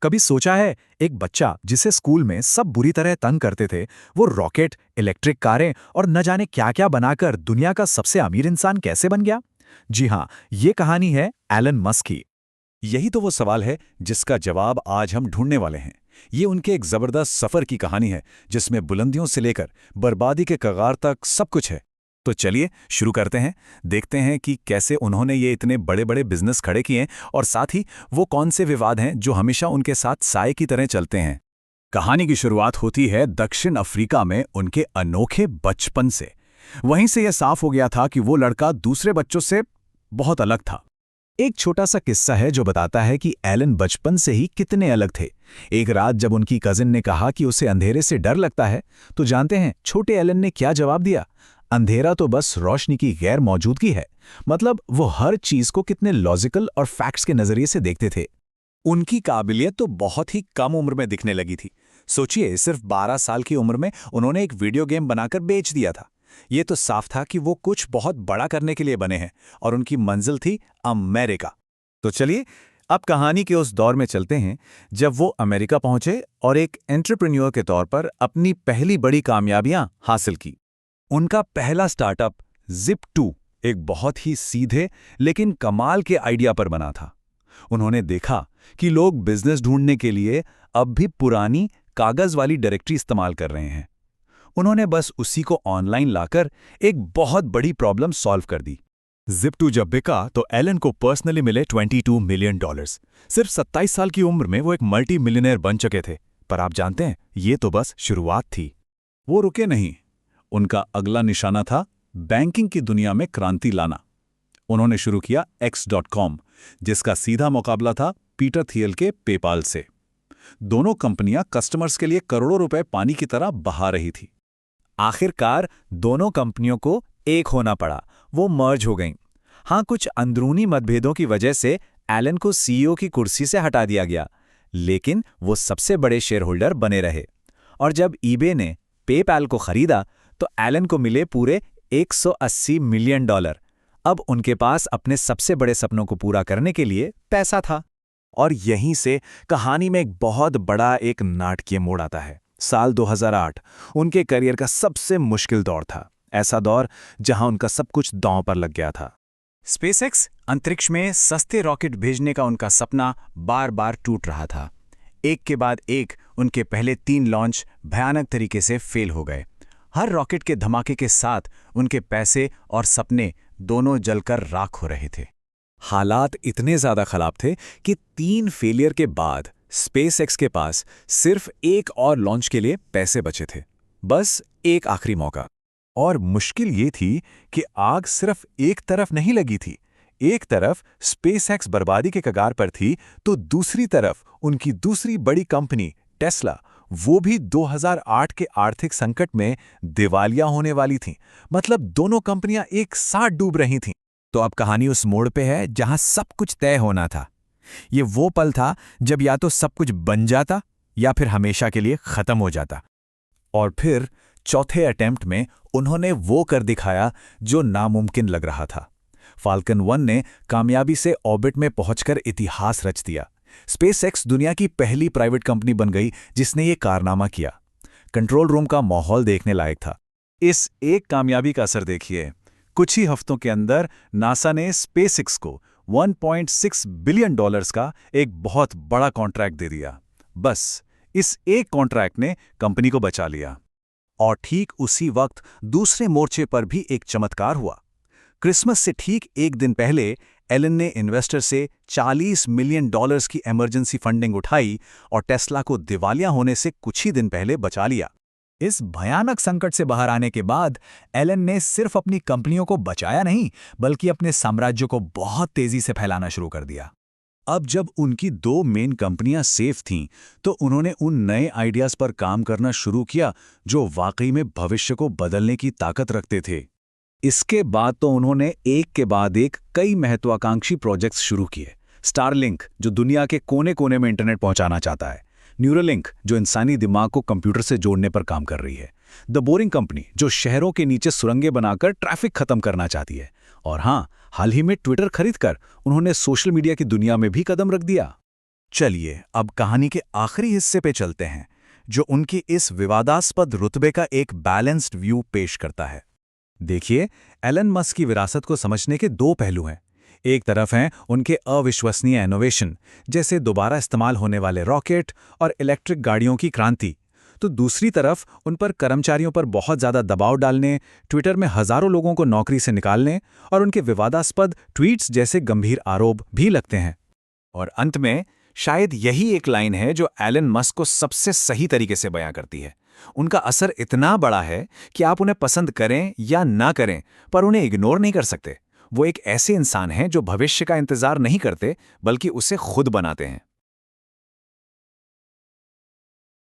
कभी सोचा है, एक बच्चा जिसे स्कूल में सब बुरी तरह तंग करते थे, वो रॉकेट, इलेक्ट्रिक कारें और न जाने क्या-क्या बनाकर दुनिया का सबसे अमीर इंसान कैसे बन गया? जी हाँ, ये कहानी है एलन मस्क की। यही तो वो सवाल है जिसका जवाब आज हम ढूंढने वाले हैं। ये उनके एक जबरदस्त सफर की कहानी है जिसमें बुलंदियों से लेकर बर्बादी के कगार तक सब कुछ है। तो चलिए शुरू करते हैं, देखते हैं कि कैसे उन्होंने ये इतने बड़े बड़े बिजनेस खड़े किए और साथ ही वो कौन से विवाद हैं जो हमेशा उनके साथ साए की तरह चलते हैं। कहानी की शुरुआत होती है दक्षिण अफ्रीका में उनके अनोखे बचपन से। वहीं से यह साफ हो गया था कि वो लड़का दूसरे बच्चों से बहुत अलग था। एक छोटा सा किस्सा है जो बताता है कि एलन बचपन से ही कितने अलग थे। एक रात जब उनकी कजिन ने कहा कि उसे अंधेरे से डर लगता है, तो जानते हैं छोटे एलन ने क्या जवाब दिया? अंधेरा तो बस रोशनी की गैर मौजूदगी है। मतलब वो हर चीज को कितने लॉजिकल और फैक्ट्स के नजरिए से देखते थे। उनकी काबिलियत तो बहुत ही कम उम्र में दिखने लगी थी। सोचिए, सिर्फ 12 साल की उम्र में उन्होंने एक वीडियो गेम बनाकर बेच दिया था। ये तो साफ था कि वो कुछ बहुत बड़ा करने के लिए बने हैं और उनकी मंजिल थी अमेरिका। तो चलिए अब कहानी के उस दौर में चलते हैं जब वो अमेरिका पहुंचे और एक एंटरप्रेन्योर के तौर पर अपनी पहली बड़ी कामयाबियां हासिल की। उनका पहला स्टार्टअप Zip2 एक बहुत ही सीधे लेकिन कमाल के आइडिया पर बना था। उन्होंने देखा कि लोग बिजनेस ढूंढने के लिए अब भी पुरानी कागज वाली डायरेक्टरी इस्तेमाल कर रहे हैं। उन्होंने बस उसी को ऑनलाइन लाकर एक बहुत बड़ी प्रॉब्लम सॉल्व कर दी। Zip2 जब बिका तो एलन को पर्सनली मिले $22 मिलियन। सिर्फ 27 साल की उम्र में वो एक मल्टी मिलियनेयर बन चुके थे। पर आप जानते हैं, ये तो बस शुरुआत थी। वो रुके नहीं। उनका अगला निशाना था बैंकिंग की दुनिया में क्रांति लाना। उन्होंने शुरू किया X.com, जिसका सीधा मुकाबला था पीटर थियल के पेपाल से। दोनों कंपनियां कस्टमर्स के लिए करोड़ों रुपए पानी की तरह बहा रही थी। आखिरकार दोनों कंपनियों को एक होना पड़ा, वो मर्ज हो गईं। हाँ, कुछ अंदरूनी मतभेदों की वजह से एलन को सीईओ की कुर्सी से हटा दिया गया, लेकिन वो सबसे बड़े शेयर होल्डर बने रहे। और जब ईबे ने पेपैल को खरीदा तो एलन को मिले पूरे $180 मिलियन। अब उनके पास अपने सबसे बड़े सपनों को पूरा करने के लिए पैसा था। और यहीं से कहानी में एक बहुत बड़ा एक नाटकीय मोड़ आता है। साल 2008 उनके करियर का सबसे मुश्किल दौर था। ऐसा दौर जहां उनका सब कुछ दांव पर लग गया था। स्पेसएक्स अंतरिक्ष में सस्ते रॉकेट भेजने का उनका सपना बार बार टूट रहा था। एक के बाद एक उनके पहले 3 लॉन्च भयानक तरीके से फेल हो गए। हर रॉकेट के धमाके के साथ उनके पैसे और सपने दोनों जलकर राख हो रहे थे। हालात इतने ज्यादा खराब थे कि 3 फेलियर के बाद स्पेसएक्स के पास सिर्फ एक और लॉन्च के लिए पैसे बचे थे। बस एक आखिरी मौका। और मुश्किल ये थी कि आग सिर्फ एक तरफ नहीं लगी थी। एक तरफ स्पेसएक्स बर्बादी के कगार पर थी, तो दूसरी तरफ उनकी दूसरी बड़ी कंपनी टेस्ला, वो भी 2008 के आर्थिक संकट में दिवालिया होने वाली थी। मतलब दोनों कंपनियां एक साथ डूब रही थीं। तो अब कहानी उस मोड़ पे है जहां सब कुछ तय होना था। ये वो पल था जब या तो सब कुछ बन जाता या फिर हमेशा के लिए खत्म हो जाता। और फिर चौथे अटेम्प्ट में उन्होंने वो कर दिखाया जो नामुमकिन लग रहा था। फाल्कन 1 ने कामयाबी से ऑर्बिट में पहुंचकर इतिहास रच दिया। स्पेसएक्स दुनिया की पहली प्राइवेट कंपनी बन गई जिसने ये कारनामा किया। कंट्रोल रूम का माहौल देखने लायक था। इस एक कामयाबी का असर देखिए। कुछ ही हफ्तों के अंदर नासा ने स्पेसएक्स को $1.6 बिलियन का एक बहुत बड़ा कॉन्ट्रैक्ट दे दिया। बस इस एक कॉन्ट्रैक्ट ने कंपनी को बचा लिया। और ठीक उसी वक्त दूसरे मोर्चे पर भी एक चमत्कार हुआ। क्रिसमस से ठीक एक दिन पहले एलन ने इन्वेस्टर से $40 मिलियन की इमरजेंसी फंडिंग उठाई और टेस्ला को दिवालिया होने से कुछ ही दिन पहले बचा लिया। इस भयानक संकट से बाहर आने के बाद एलन ने सिर्फ अपनी कंपनियों को बचाया नहीं, बल्कि अपने साम्राज्य को बहुत तेजी से फैलाना शुरू कर दिया। अब जब उनकी 2 मेन कंपनियां सेफ थीं, तो उन्होंने उन नए आइडियाज पर काम करना शुरू किया जो वाकई में भविष्य को बदलने की ताकत रखते थे। इसके बाद तो उन्होंने एक के बाद एक कई महत्वाकांक्षी प्रोजेक्ट्स शुरू किए। स्टारलिंक, जो दुनिया के कोने कोने में इंटरनेट पहुंचाना चाहता है। न्यूरोलिंक, जो इंसानी दिमाग को कंप्यूटर से जोड़ने पर काम कर रही है। द बोरिंग कंपनी, जो शहरों के नीचे सुरंगें बनाकर ट्रैफिक खत्म करना चाहती है। और हाँ, हाल ही में ट्विटर खरीदकर उन्होंने सोशल मीडिया की दुनिया में भी कदम रख दिया। चलिए अब कहानी के आखिरी हिस्से पे चलते हैं, जो उनकी इस विवादास्पद रुतबे का एक बैलेंस्ड व्यू पेश करता है। देखिए, एलन मस्क की विरासत को समझने के दो पहलू हैं। एक तरफ हैं उनके अविश्वसनीय इनोवेशन, जैसे दोबारा इस्तेमाल होने वाले रॉकेट और इलेक्ट्रिक गाड़ियों की क्रांति। तो दूसरी तरफ उन पर कर्मचारियों पर बहुत ज़्यादा दबाव डालने, ट्विटर में हज़ारों लोगों को नौकरी से निकालने और उनके विवादास्पद ट्वीट्स जैसे गंभीर आरोप भी लगते हैं। और अंत में शायद यही एक लाइन है जो एलन मस्क को सबसे सही तरीके से बयां करती है। उनका असर इतना बड़ा है कि आप उन्हें पसंद करें या ना करें, पर उन्हें इग्नोर नहीं कर सकते। वो एक ऐसे इंसान हैं जो भविष्य का इंतजार नहीं करते, बल्कि उसे खुद बनाते हैं।